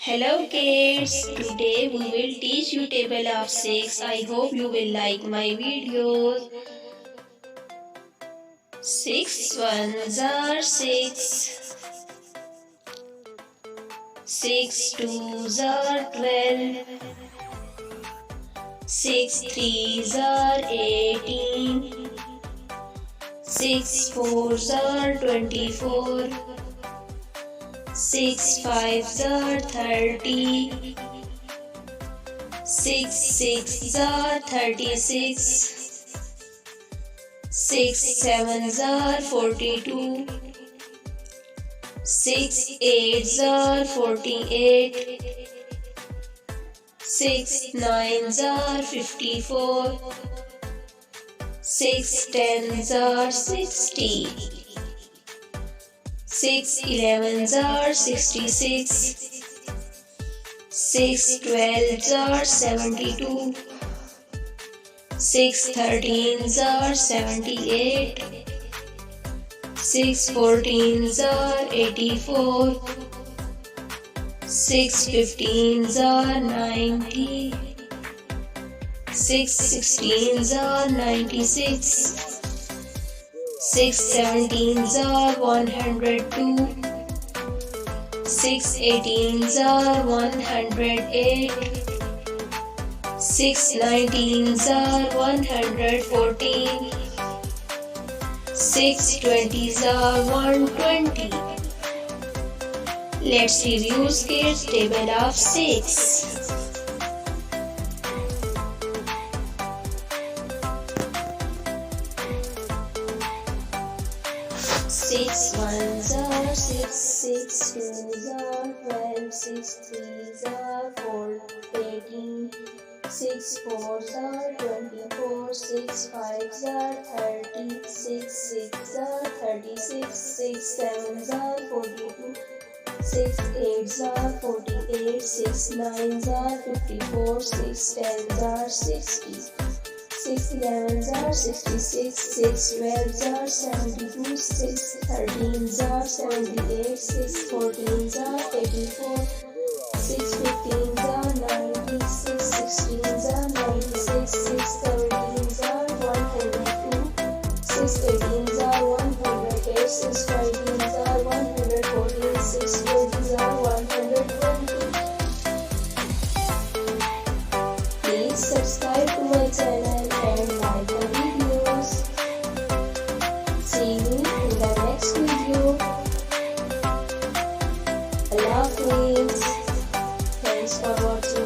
Hello kids, today we will teach you table of 6. I hope you will like my videos. 6 ones are 6, 6 twos are 12, 6 threes are 18, 6 fours are 24, 6 fives are 30, 6 sixes are 36, 6 sevens are 42, 6 eights are 48, 6 nines are 54, 6 tens are 60, 6 elevens are 66, 6 twelves are 72, 6 13s are 78, 6 14s are 84, 6 15s are 90, 6 16s are 96, 6 17s are 102, 6 18s are 108, 6 19s are 114, 6 20s are 120. Let's review kids table of 6. 6 ones are 6, 6 twos are 12, 6 threes are 18, 6 fours are 24, 6 fives are 30, 6 sixes are 36, 6 sevens are 42, 6 eights are 48, 6 nines are 54, 6 tens are 60. 6 elevens are 66, 6 twelves are 72, 6 13s are 78, 6 14s are 84, 6 15s are 90, 6 16s are 96, 6 17s are 102, 6 18s are 108, 6 19s are 114, 6 20s are 120. Please subscribe to my channel and like the videos. See you in the next video. Allah Hafiz. Thanks for watching.